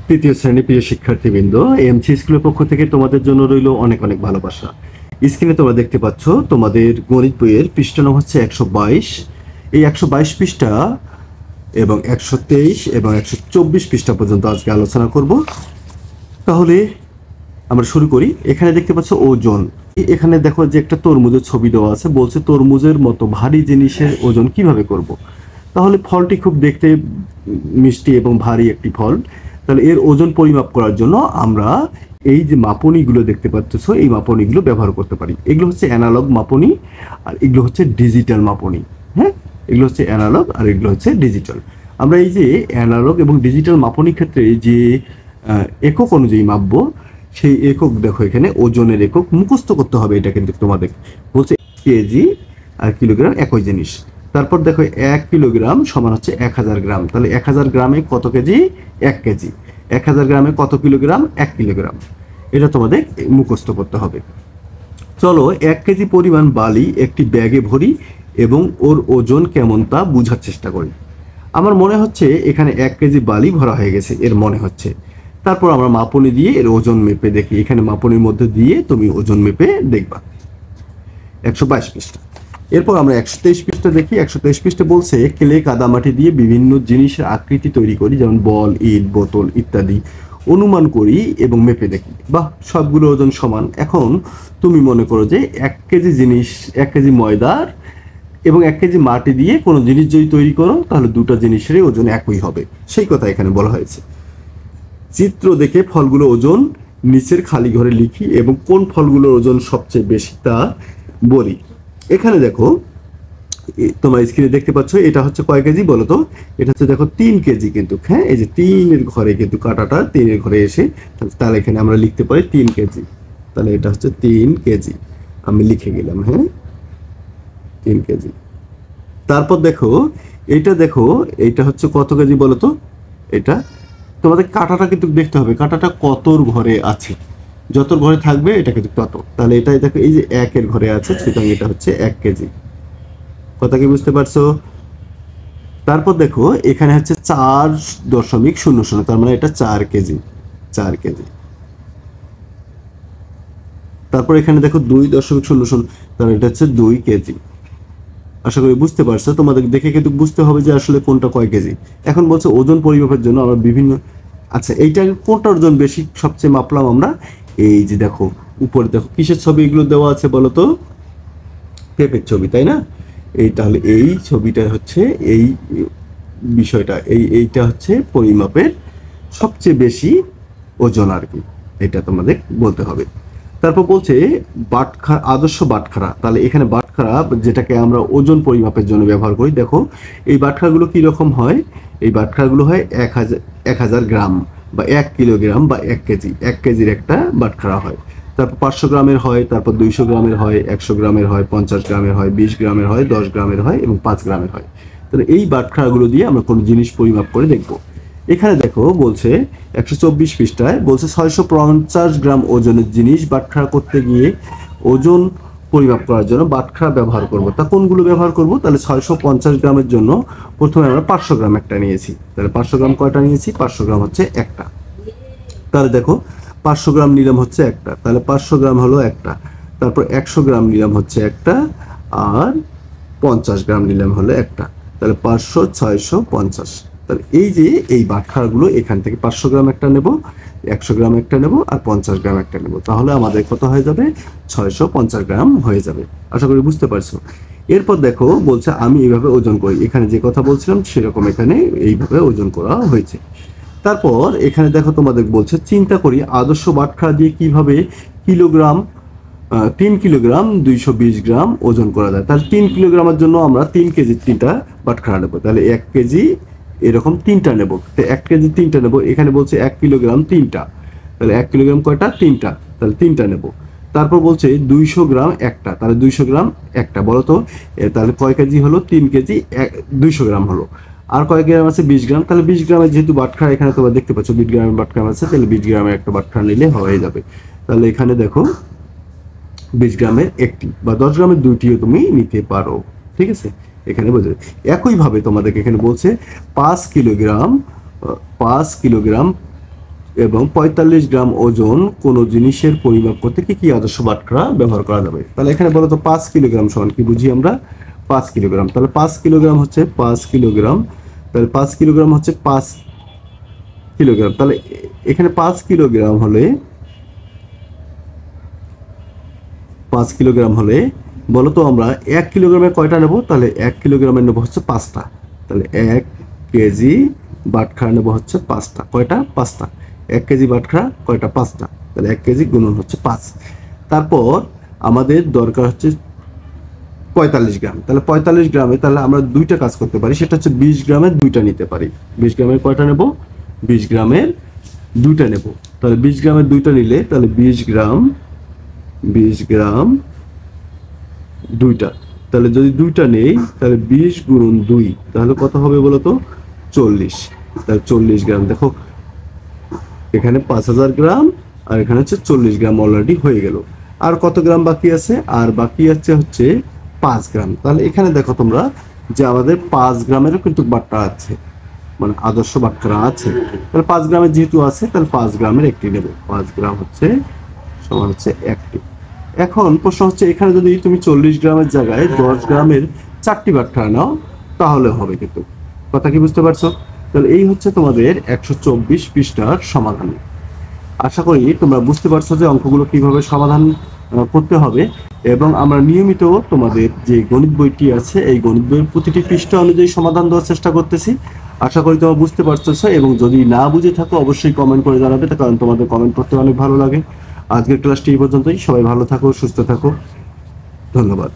তৃতীয় শ্রেণী প্রিয় শিক্ষার্থীবৃন্দ, এমসি স্কুলের পক্ষ থেকে তোমাদের জন্য রইল অনেক অনেক ভালোবাসা। স্ক্রিনে তোমরা দেখতে পাচ্ছ তোমাদের গণিত বইয়ের পৃষ্ঠা নম্বর হচ্ছে 122। এই 122 পৃষ্ঠা এবং 123 এবং 124 পৃষ্ঠা পর্যন্ত আজকে আলোচনা করব। তাহলে আমরা শুরু করি। এখানে দেখতে পাচ্ছ ওজন। এখানে দেখো যে একটা তরমুজের ছবি দেওয়া আছে, বলছে তরমুজের মতো ভারী জিনিসের ওজন কিভাবে করব। তাহলে ফলটি খুব দেখতে মিষ্টি এবং ভারী একটি ফল। তাহলে এর ওজন পরিমাপ করার জন্য আমরা এই যে মাপনীগুলো দেখতে পাচ্ছ, এই মাপনীগুলো ব্যবহার করতে পারি। এগুলো হচ্ছে অ্যানালগ মাপনী আর এগুলো হচ্ছে ডিজিটাল মাপনী। হ্যাঁ, এগুলো হচ্ছে অ্যানালগ আর এগুলো হচ্ছে ডিজিটাল। আমরা এই যে অ্যানালগ এবং ডিজিটাল মাপনীর ক্ষেত্রে যে একক অনুযায়ী মাপবো, সেই একক দেখো এখানে ওজনের একক মুখস্থ করতে হবে। এটা কিন্তু তোমাদের বলছে কেজি আর কিলোগ্রাম একই জিনিস। তারপর দেখো 1 কিলোগ্রাম সমান হচ্ছে 1000 গ্রাম। তাহলে 1000 গ্রামে কত কেজি? 1 কেজি। 1000 গ্রামে কত কিলোগ্রাম? 1 কিলোগ্রাম। এটা তোমাদের মুখস্থ করতে হবে। চলো 1 কেজি পরিমাণ বালি একটি ব্যাগে ভরি এবং ওর ওজন কেমন তা বোঝার চেষ্টা করি। আমার মনে হচ্ছে এখানে 1 কেজি বালি ভরা হয়ে গেছে, এর মনে হচ্ছে। তারপর আমরা মাপনী দিয়ে এর ওজন মেপে দেখি। এখানে মাপনীর মধ্যে দিয়ে তুমি ওজন মেপে দেখবা। 122 পৃষ্ঠা। এরপর আমরা 123 পৃষ্ঠা দেখি। 123 পৃষ্ঠা বলছে ক্লে কাদামাটি দিয়ে বিভিন্ন জিনিসের আকৃতি তৈরি করি, যেমন বল, ইট, বোতল ইত্যাদি অনুমান করি এবং মেপে দেখি। বাহ, সবগুলো ওজন সমান। এখন তুমি মনে করো যে 1 কেজি জিনিস, 1 কেজি ময়দার এবং 1 কেজি মাটি দিয়ে কোনো জিনিস যদি তৈরি করো, তাহলে দুটো জিনিসেরই ওজন একই হবে। সেই কথা এখানে বলা হয়েছে। চিত্র দেখে ফলগুলো ওজন নিচের খালি ঘরে লিখি এবং কোন ফলগুলোর ওজন সবচেয়ে বেশি তা বলি। এখানে দেখো তোমরা স্ক্রিনে দেখতে পাচ্ছ, এটা হচ্ছে কয় কেজি বলো তো? এটা হচ্ছে দেখো 3 কেজি কিন্তু। হ্যাঁ, এই যে 3-এর ঘরে কিন্তু কাটাটা 3-এর ঘরে এসে, তাহলে এখানে আমরা লিখতে পারি 3 কেজি। তাহলে এটা হচ্ছে 3 কেজি, আমি লিখে গেলাম। হ্যাঁ, 3 কেজি। তারপর দেখো এইটা হচ্ছে কত কেজি বলো তো? এটা তোমাদের কাটাটা কিন্তু দেখতে হবে, কাটাটা কতর ঘরে আছে। যতর ঘরে থাকবে এটা কিন্তু তত। তাহলে এটাই দেখো, এই যে 1-এর ঘরে আছে, সুতরাং এটা হচ্ছে 1 কেজি। কথা কি বুঝতে পারছো? তারপর দেখো এখানে হচ্ছে 4.00, তার মানে এটা 4 কেজি। 4 কেজি। তারপর এখানে দেখো 2.00, তাহলে এটা হচ্ছে 2 কেজি। আশা করি বুঝতে পারছো। তোমাদের দেখে কিন্তু বুঝতে হবে যে আসলে কোনটা কয় কেজি। এখন বলছে ওজন পরিমাপের জন্য আমরা বিভিন্ন, আচ্ছা এইটা কোনটার ওজন বেশি সবচেয়ে মাপলাম আমরা। এই যে দেখো উপরে দেখো কিসের ছবি এগুলো দেওয়া আছে বলো তো? পেঁপের ছবি, তাই না? এই তাহলে এই ছবিটা হচ্ছে এই বিষয়টা, এইটা হচ্ছে পরিমাপের সবচেয়ে বেশি ওজন আর কি, এটা তোমাদের বলতে হবে। তারপর বলছে বাটখারা, আদর্শ বাটখারা। তাহলে এখানে বাটখারা যেটাকে আমরা ওজন পরিমাপের জন্য ব্যবহার করি। দেখো এই বাটখারাগুলো কীরকম হয়? এই বাটখারাগুলো হয় 1000 গ্রাম বা 1 কিলোগ্রাম বা 1 কেজি। 1 কেজির একটা বাটখারা হয়। তারপর 500 গ্রামের হয়, তারপর 200 গ্রামের হয়, 100 গ্রামের হয়, 50 গ্রামের হয়, 20 গ্রামের হয়, 10 গ্রামের হয় এবং 5 গ্রামের হয়। তাহলে এই বাটখারাগুলো দিয়ে আমরা কোনো জিনিস পরিমাপ করে দেখব। এখানে দেখো বলছে 124 পৃষ্ঠায় বলছে 650 গ্রাম ওজনের জিনিস বাটখারা করতে গিয়ে ওজন পরিমাপ করার জন্য বাটখারা ব্যবহার করব। তা কোনগুলো ব্যবহার করব? তাহলে 650 গ্রামের জন্য প্রথমে আমরা 500 গ্রাম একটা নিয়েছি। তাহলে 500 গ্রাম কয়টা নিয়েছি? 500 গ্রাম হচ্ছে একটা। তাহলে দেখো 500 গ্রাম নিলাম হচ্ছে একটা, তাহলে 500 গ্রাম হলো একটা। তারপর 100 গ্রাম নিলাম হচ্ছে একটা, আর 50 গ্রাম নিলাম হলো একটা। তাহলে 500, 650। তাহলে এই যে এই বাটখারাগুলো এখান থেকে 500 গ্রাম একটা নেব, 100 গ্রাম একটা নেব আর 50 গ্রাম একটা নেব। তাহলে আমাদের কত হয়ে যাবে? 650 গ্রাম হয়ে যাবে। আশা করি বুঝতে পারছো। এরপর দেখো বলছে আমি এইভাবে ওজন করি। এখানে যে কথা বলছিলাম সেরকম এখানে এইভাবে ওজন করা হয়েছে। তারপর এখানে দেখো তোমাদের বলছে চিন্তা করি আদর্শ বাটখারা দিয়ে কিভাবে 3 কিলোগ্রাম 220 গ্রাম ওজন করা যায়। তাহলে 3 কিলোগ্রামের জন্য আমরা 3 কেজির 3টা বাটখারা নেবো। তাহলে 1 কেজি এরকম 3টা নেব। 1 কেজি 3টা নেব। এখানে বলছে 1 কিলোগ্রাম 3টা, তাহলে 1 কিলোগ্রাম কয়টা? 3টা, তাহলে 3টা নেব। তারপর বলছে 200 গ্রাম একটা, তাহলে 200 গ্রাম একটা। বলো তো তাহলে কয় কেজি হলো? 3 কেজি 200 গ্রাম হলো। আর কয় গ্রাম আছে? 20 গ্রাম। তাহলে 20 গ্রামের যেহেতু বাটখারা এখানে তোমরা দেখতে পাচ্ছ 20 গ্রামের বাটখারা আছে, তাহলে 20 গ্রামের একটা বাটখারা নিলে হয়ে যাবে। তাহলে এখানে দেখো 20 গ্রামের একটি বা 10 গ্রামের দুইটিও তুমি নিতে পারো। ঠিক আছে, এখানে বোঝা যায়। একইভাবে তোমাদেরকে এখানে বলছে 5 কিলোগ্রাম এবং 45 গ্রাম ওজন কোনো জিনিসের পরিমাপ করতে কি কি আদর্শ বাটখারা ব্যবহার করা যাবে। তাহলে এখানে বলো তো 5 কিলোগ্রাম সমান কি বুঝি আমরা? 5 কিলোগ্রাম। তাহলে 5 কিলোগ্রাম হচ্ছে 5 কিলোগ্রাম, তাহলে 5 কিলোগ্রাম হচ্ছে 5 কিলোগ্রাম। তাহলে এখানে 5 কিলোগ্রাম হলে 5 কিলোগ্রাম হলে বলো তো আমরা 1 কিলোগ্রামে কয়টা নেব? তাহলে 1 কিলোগ্রামের নেব হচ্ছে 5টা। তাহলে 1 কেজি বাটখারা নেব হচ্ছে 5টা। কয়টা? 5টা। 1 কেজি বাটখারা কয়টা? 5টা। তাহলে 1 কেজি গুণন হচ্ছে 5। তারপর আমাদের দরকার হচ্ছে 45 গ্রাম। তাহলে 45 গ্রামে তাহলে আমরা দুইটা কাজ করতে পারি, সেটা হচ্ছে 20 গ্রামের দুইটা নিতে পারি। 20 গ্রামের কয়টা নেব? 20 গ্রামের দুইটা নেব। তাহলে 20 গ্রামের দুইটা নিলে তাহলে 20 গ্রাম দুইটা। তাহলে যদি দুইটা নেই তাহলে 20 গুণন 2 তাহলে কত হবে বলো তো? 40। তাহলে 40 গ্রাম। দেখো এখানে 5000 গ্রাম আর এখানে হচ্ছে 40 গ্রাম অলরেডি হয়ে গেল। আর কত গ্রাম বাকি আছে? আর বাকি আছে হচ্ছে 5 গ্রাম। তাহলে এখানে দেখো তোমরা যে আমাদের 5 গ্রামেরও কিন্তু বাট্টা আছে, মানে আদর্শ বাটখারা আছে। তাহলে 5 গ্রামের যেহেতু আছে তাহলে 5 গ্রামের একটি নেব। 5 গ্রাম হচ্ছে সমান হচ্ছে একটি। এখন প্রশ্ন হচ্ছে এখানে যদি তুমি 40 গ্রামের জায়গায় 10 গ্রামের 4টি বাটখারা নাও তাহলে হবে কিন্তু। কথা কি বুঝতে পারছো? তাহলে এই হচ্ছে তোমাদের 124 পৃষ্ঠার সমাধান। আশা করি তোমরা বুঝতে পারছো যে অঙ্কগুলো কিভাবে সমাধান করতে হবে। এবং আমরা নিয়মিত তোমাদের যে গণিত বইটি আছে এই গণিত বইয়ের প্রতিটি পৃষ্ঠা অনুযায়ী সমাধান দেওয়ার চেষ্টা করতেছি। আশা করি তোমরা বুঝতে পারছো। এবং যদি না বুঝে থাকো অবশ্যই কমেন্ট করে জানাবে, তার কারণ তোমাদের কমেন্ট করতে অনেক ভালো লাগে। আজকের ক্লাসটি এই পর্যন্তই। সবাই ভালো থাকো, সুস্থ থাকো। ধন্যবাদ।